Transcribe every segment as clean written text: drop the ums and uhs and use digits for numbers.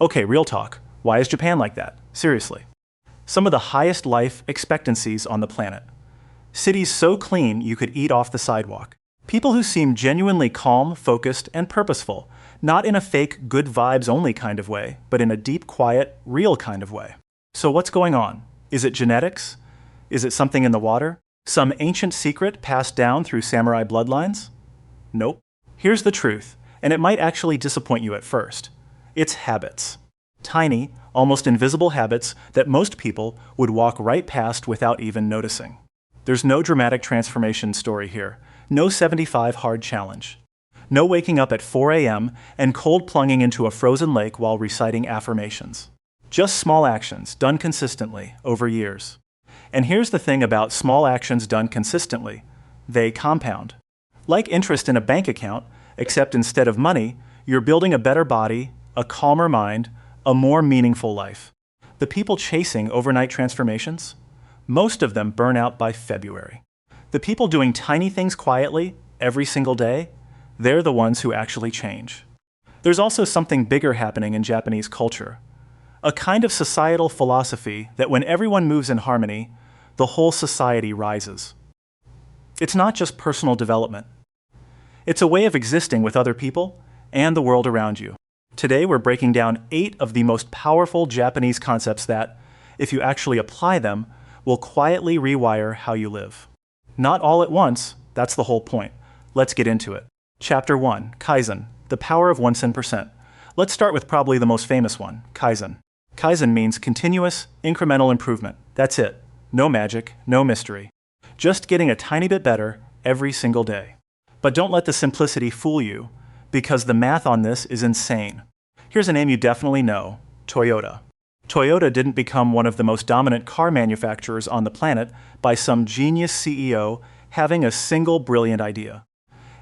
Okay, real talk. Why is Japan like that? Seriously. Some of the highest life expectancies on the planet. Cities so clean you could eat off the sidewalk. People who seem genuinely calm, focused, and purposeful, not in a fake good vibes only kind of way, but in a deep, quiet, real kind of way. So what's going on? Is it genetics? Is it something in the water? Some ancient secret passed down through samurai bloodlines? Nope. Here's the truth, and it might actually disappoint you at first. It's habits. Tiny, almost invisible habits that most people would walk right past without even noticing. There's no dramatic transformation story here. No 75 hard challenge. No waking up at 4 a.m. and cold plunging into a frozen lake while reciting affirmations. Just small actions done consistently over years. And here's the thing about small actions done consistently. They compound. Like interest in a bank account, except instead of money, you're building a better body, a calmer mind, a more meaningful life. The people chasing overnight transformations? Most of them burn out by February. The people doing tiny things quietly, every single day, they're the ones who actually change. There's also something bigger happening in Japanese culture. A kind of societal philosophy that when everyone moves in harmony, the whole society rises. It's not just personal development. It's a way of existing with other people and the world around you. Today we're breaking down 8 of the most powerful Japanese concepts that, if you actually apply them, will quietly rewire how you live. Not all at once, that's the whole point. Let's get into it. Chapter 1, Kaizen, the power of 1%. Let's start with probably the most famous one, Kaizen. Kaizen means continuous, incremental improvement. That's it. No magic, no mystery. Just getting a tiny bit better every single day. But don't let the simplicity fool you, because the math on this is insane. Here's a name you definitely know, Toyota. Toyota didn't become one of the most dominant car manufacturers on the planet by some genius CEO having a single brilliant idea.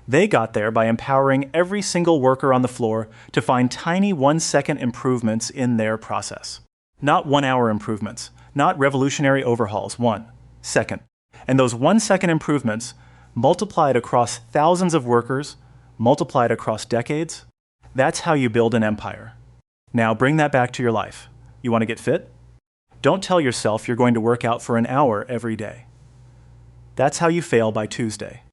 They got there by empowering every single worker on the floor to find tiny 1-second improvements in their process. Not 1-hour improvements, not revolutionary overhauls, 1 second. And those 1-second improvements, multiplied across thousands of workers, multiplied across decades, that's how you build an empire. Now bring that back to your life. You want to get fit? Don't tell yourself you're going to work out for an hour every day. That's how you fail by Tuesday.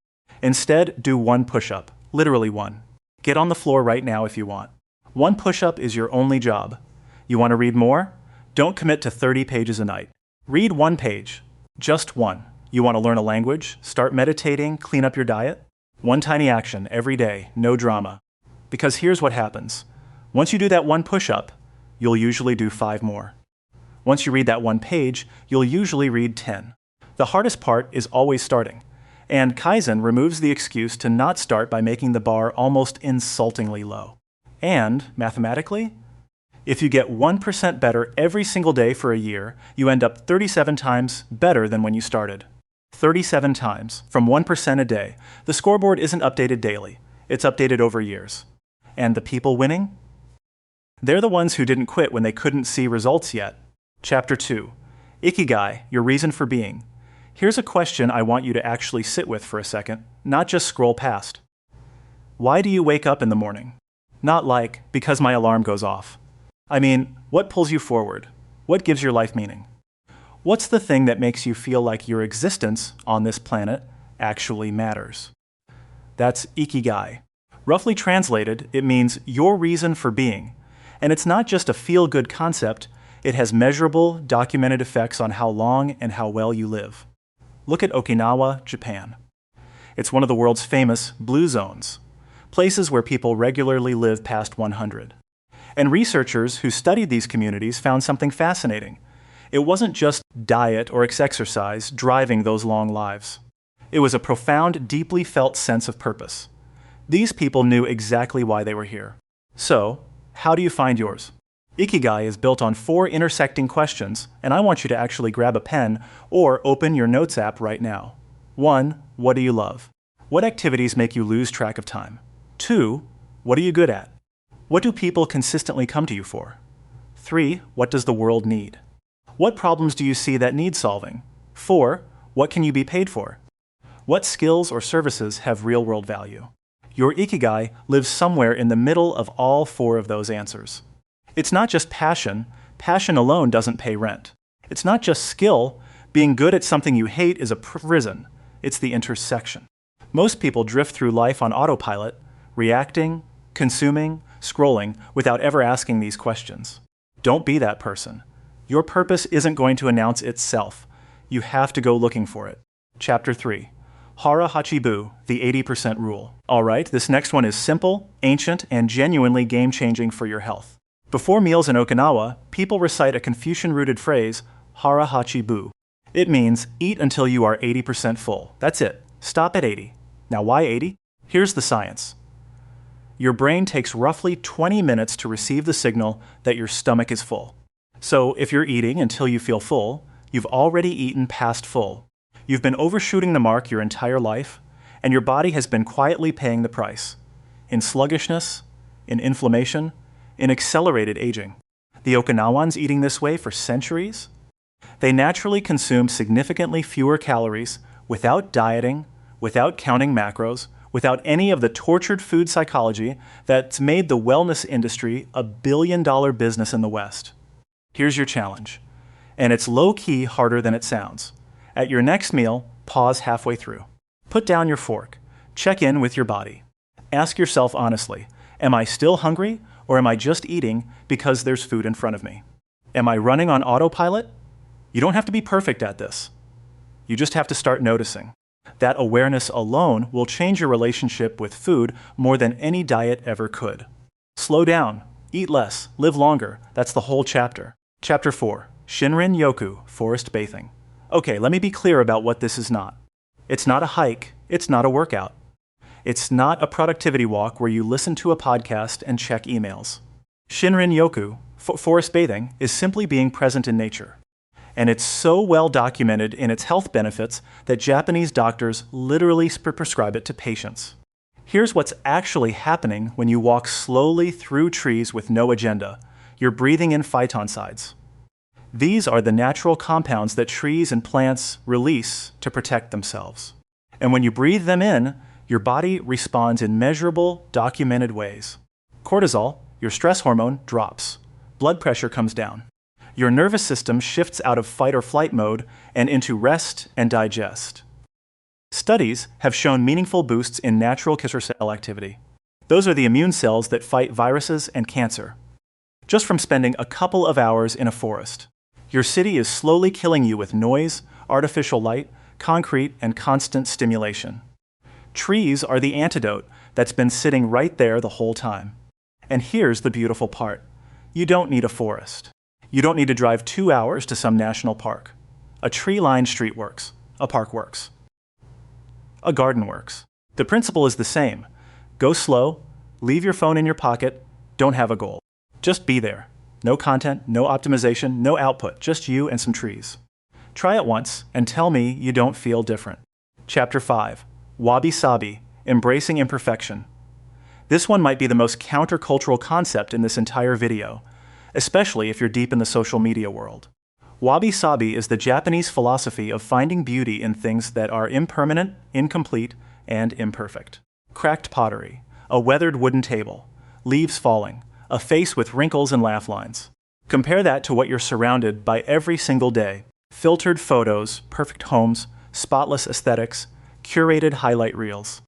Instead, do 1 push-up, literally 1. Get on the floor right now if you want. 1 push-up is your only job. You want to read more? Don't commit to 30 pages a night. Read 1 page, just 1. You want to learn a language, start meditating, clean up your diet? 1 tiny action every day, no drama. Because here's what happens. Once you do that 1 push-up, you'll usually do 5 more. Once you read that 1 page, you'll usually read 10. The hardest part is always starting. And Kaizen removes the excuse to not start by making the bar almost insultingly low. And, mathematically, if you get 1% better every single day for a year, you end up 37 times better than when you started. 37 times, from 1% a day. The scoreboard isn't updated daily. It's updated over years. And the people winning? They're the ones who didn't quit when they couldn't see results yet. Chapter 2. Ikigai, your reason for being. Here's a question I want you to actually sit with for a second, not just scroll past. Why do you wake up in the morning? Not like, because my alarm goes off. I mean, what pulls you forward? What gives your life meaning? What's the thing that makes you feel like your existence on this planet actually matters? That's Ikigai. Roughly translated, it means your reason for being. And it's not just a feel-good concept, it has measurable, documented effects on how long and how well you live. Look at Okinawa, Japan. It's one of the world's famous blue zones, places where people regularly live past 100. And researchers who studied these communities found something fascinating. It wasn't just diet or exercise driving those long lives. It was a profound, deeply felt sense of purpose. These people knew exactly why they were here. So, how do you find yours? Ikigai is built on 4 intersecting questions, and I want you to actually grab a pen or open your notes app right now. 1. What do you love? What activities make you lose track of time? 2. What are you good at? What do people consistently come to you for? 3. What does the world need? What problems do you see that need solving? 4. What can you be paid for? What skills or services have real-world value? Your Ikigai lives somewhere in the middle of all 4 of those answers. It's not just passion. Passion alone doesn't pay rent. It's not just skill. Being good at something you hate is a prison. It's the intersection. Most people drift through life on autopilot, reacting, consuming, scrolling, without ever asking these questions. Don't be that person. Your purpose isn't going to announce itself. You have to go looking for it. Chapter 3. Hara Hachibu, the 80% rule. Alright, this next one is simple, ancient, and genuinely game-changing for your health. Before meals in Okinawa, people recite a Confucian-rooted phrase, Hara Hachibu. It means, eat until you are 80% full. That's it. Stop at 80. Now why 80? Here's the science. Your brain takes roughly 20 minutes to receive the signal that your stomach is full. So if you're eating until you feel full, you've already eaten past full. You've been overshooting the mark your entire life, and your body has been quietly paying the price. In sluggishness, in inflammation, in accelerated aging. The Okinawans eating this way for centuries? They naturally consume significantly fewer calories without dieting, without counting macros, without any of the tortured food psychology that's made the wellness industry a billion-dollar business in the West. Here's your challenge, and it's low-key harder than it sounds. At your next meal, pause halfway through. Put down your fork. Check in with your body. Ask yourself honestly, am I still hungry, or am I just eating because there's food in front of me? Am I running on autopilot? You don't have to be perfect at this. You just have to start noticing. That awareness alone will change your relationship with food more than any diet ever could. Slow down, eat less, live longer. That's the whole chapter. Chapter 4. Shinrin Yoku, Forest Bathing. Okay, let me be clear about what this is not. It's not a hike. It's not a workout. It's not a productivity walk where you listen to a podcast and check emails. Shinrin Yoku, forest bathing, is simply being present in nature. And it's so well documented in its health benefits that Japanese doctors literally prescribe it to patients. Here's what's actually happening when you walk slowly through trees with no agenda. You're breathing in phytoncides. These are the natural compounds that trees and plants release to protect themselves. And when you breathe them in, your body responds in measurable, documented ways. Cortisol, your stress hormone, drops. Blood pressure comes down. Your nervous system shifts out of fight or flight mode and into rest and digest. Studies have shown meaningful boosts in natural killer cell activity. Those are the immune cells that fight viruses and cancer. Just from spending a couple of hours in a forest. Your city is slowly killing you with noise, artificial light, concrete, and constant stimulation. Trees are the antidote that's been sitting right there the whole time. And here's the beautiful part. You don't need a forest. You don't need to drive 2 hours to some national park. A tree-lined street works. A park works. A garden works. The principle is the same. Go slow, leave your phone in your pocket, don't have a goal. Just be there. No content, no optimization, no output, just you and some trees. Try it once and tell me you don't feel different. Chapter 5. Wabi-sabi, Embracing Imperfection. This one might be the most countercultural concept in this entire video, especially if you're deep in the social media world. Wabi-sabi is the Japanese philosophy of finding beauty in things that are impermanent, incomplete, and imperfect. Cracked pottery, a weathered wooden table, leaves falling, a face with wrinkles and laugh lines. Compare that to what you're surrounded by every single day. Filtered photos, perfect homes, spotless aesthetics, curated highlight reels.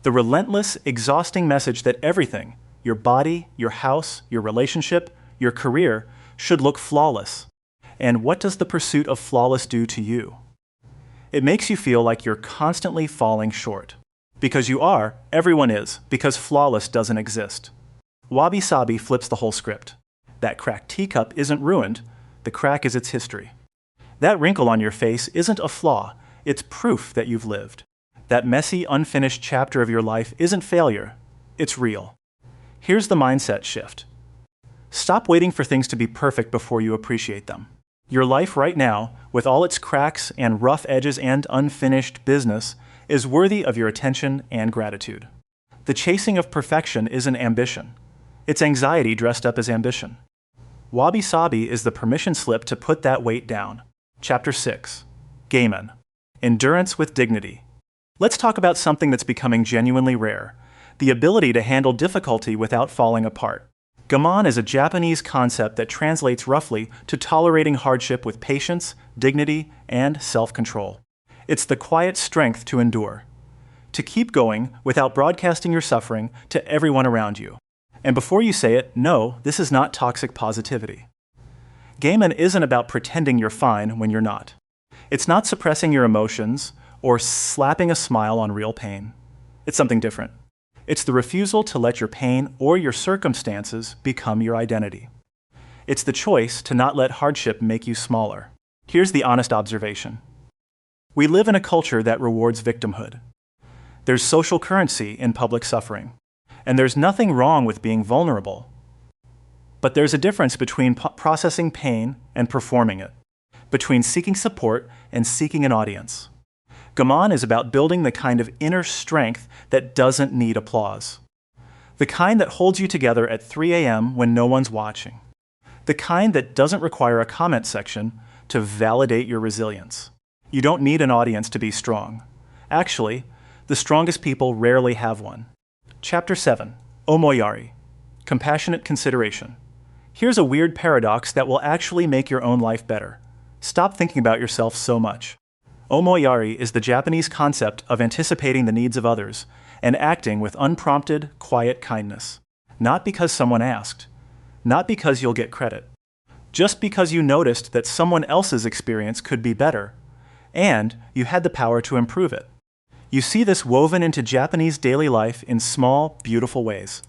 The relentless, exhausting message that everything, your body, your house, your relationship, your career, should look flawless. And what does the pursuit of flawless do to you? It makes you feel like you're constantly falling short. Because you are, everyone is, because flawless doesn't exist. Wabi-sabi flips the whole script. That cracked teacup isn't ruined, the crack is its history. That wrinkle on your face isn't a flaw, it's proof that you've lived. That messy, unfinished chapter of your life isn't failure, it's real. Here's the mindset shift. Stop waiting for things to be perfect before you appreciate them. Your life right now, with all its cracks and rough edges and unfinished business, is worthy of your attention and gratitude. The chasing of perfection isn't ambition. It's anxiety dressed up as ambition. Wabi-sabi is the permission slip to put that weight down. Chapter 6. Gaiman. Endurance with dignity. Let's talk about something that's becoming genuinely rare. The ability to handle difficulty without falling apart. Gaman is a Japanese concept that translates roughly to tolerating hardship with patience, dignity, and self-control. It's the quiet strength to endure, to keep going without broadcasting your suffering to everyone around you. And before you say it, no, this is not toxic positivity. Gaman isn't about pretending you're fine when you're not. It's not suppressing your emotions or slapping a smile on real pain. It's something different. It's the refusal to let your pain or your circumstances become your identity. It's the choice to not let hardship make you smaller. Here's the honest observation. We live in a culture that rewards victimhood. There's social currency in public suffering. And there's nothing wrong with being vulnerable. But there's a difference between processing pain and performing it, between seeking support and seeking an audience. Gaman is about building the kind of inner strength that doesn't need applause. The kind that holds you together at 3 a.m. when no one's watching. The kind that doesn't require a comment section to validate your resilience. You don't need an audience to be strong. Actually, the strongest people rarely have one. Chapter 7. Omoyari. Compassionate consideration. Here's a weird paradox that will actually make your own life better. Stop thinking about yourself so much. Omoyari is the Japanese concept of anticipating the needs of others and acting with unprompted, quiet kindness. Not because someone asked. Not because you'll get credit. Just because you noticed that someone else's experience could be better, and you had the power to improve it. You see this woven into Japanese daily life in small, beautiful ways.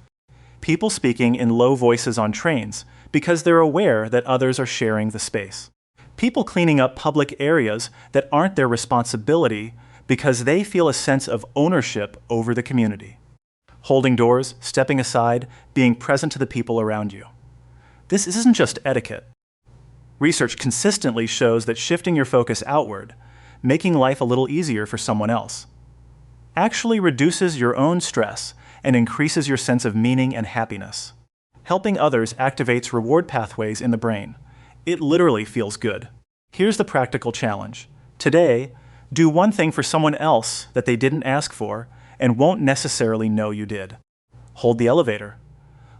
People speaking in low voices on trains because they're aware that others are sharing the space. People cleaning up public areas that aren't their responsibility because they feel a sense of ownership over the community. Holding doors, stepping aside, being present to the people around you. This isn't just etiquette. Research consistently shows that shifting your focus outward, making life a little easier for someone else, actually reduces your own stress and increases your sense of meaning and happiness. Helping others activates reward pathways in the brain. It literally feels good. Here's the practical challenge. Today, do one thing for someone else that they didn't ask for and won't necessarily know you did. Hold the elevator.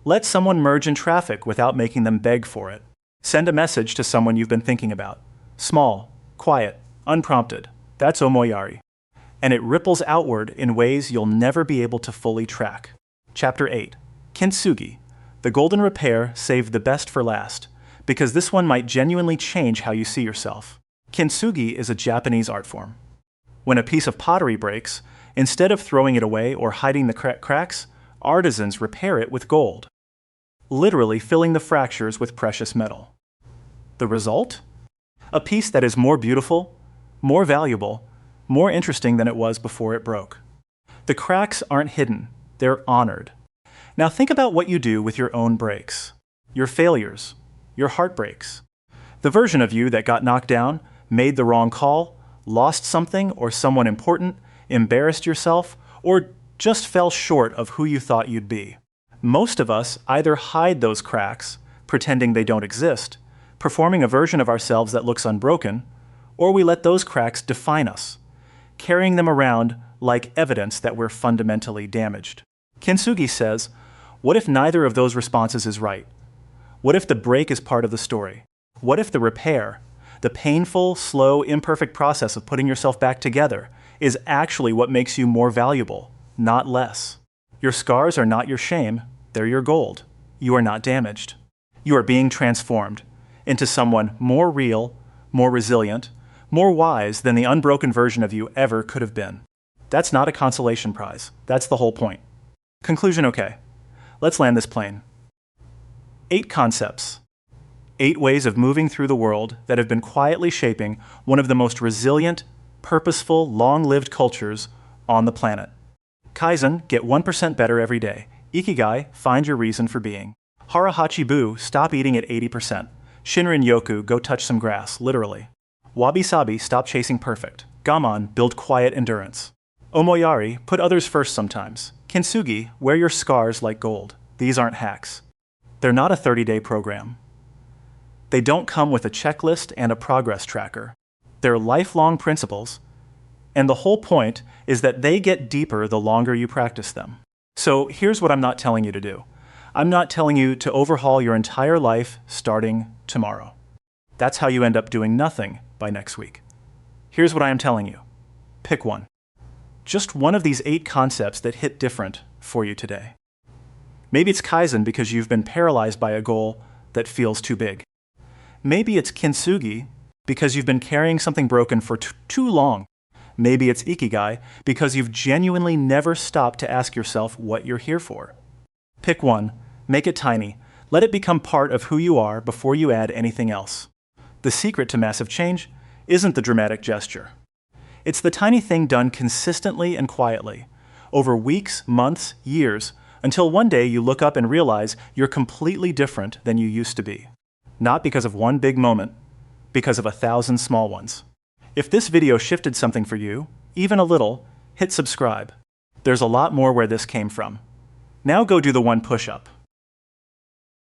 Let someone merge in traffic without making them beg for it. Send a message to someone you've been thinking about. Small, quiet, unprompted. That's omoyari. And it ripples outward in ways you'll never be able to fully track. Chapter 8. Kintsugi. The golden repair saved the best for last, because this one might genuinely change how you see yourself. Kintsugi is a Japanese art form. When a piece of pottery breaks, instead of throwing it away or hiding the cracks, artisans repair it with gold, literally filling the fractures with precious metal. The result? A piece that is more beautiful, more valuable, more interesting than it was before it broke. The cracks aren't hidden, they're honored. Now think about what you do with your own breaks, your failures, your heartbreaks. The version of you that got knocked down, made the wrong call, lost something or someone important, embarrassed yourself, or just fell short of who you thought you'd be. Most of us either hide those cracks, pretending they don't exist, performing a version of ourselves that looks unbroken, or we let those cracks define us, carrying them around like evidence that we're fundamentally damaged. Kintsugi says, what if neither of those responses is right? What if the break is part of the story? What if the repair, the painful, slow, imperfect process of putting yourself back together, is actually what makes you more valuable, not less? Your scars are not your shame, they're your gold. You are not damaged. You are being transformed into someone more real, more resilient, more wise than the unbroken version of you ever could have been. That's not a consolation prize. That's the whole point. Conclusion okay. Let's land this plane. 8 concepts. 8 ways of moving through the world that have been quietly shaping one of the most resilient, purposeful, long-lived cultures on the planet. Kaizen, get 1% better every day. Ikigai, find your reason for being. Harahachi-bu, stop eating at 80%. Shinrin-yoku, go touch some grass, literally. Wabi-sabi, stop chasing perfect. Gaman, build quiet endurance. Omoyari, put others first sometimes. Kintsugi, wear your scars like gold. These aren't hacks. They're not a 30-day program. They don't come with a checklist and a progress tracker. They're lifelong principles, and the whole point is that they get deeper the longer you practice them. So here's what I'm not telling you to do. I'm not telling you to overhaul your entire life starting tomorrow. That's how you end up doing nothing by next week. Here's what I am telling you. Pick one. Just one of these 8 concepts that hit different for you today. Maybe it's Kaizen because you've been paralyzed by a goal that feels too big. Maybe it's Kintsugi because you've been carrying something broken for too long. Maybe it's Ikigai because you've genuinely never stopped to ask yourself what you're here for. Pick one, make it tiny, let it become part of who you are before you add anything else. The secret to massive change isn't the dramatic gesture. It's the tiny thing done consistently and quietly, over weeks, months, years, until one day you look up and realize you're completely different than you used to be. Not because of one big moment, because of 1,000 small ones. If this video shifted something for you, even a little, hit subscribe. There's a lot more where this came from. Now go do the one push-up.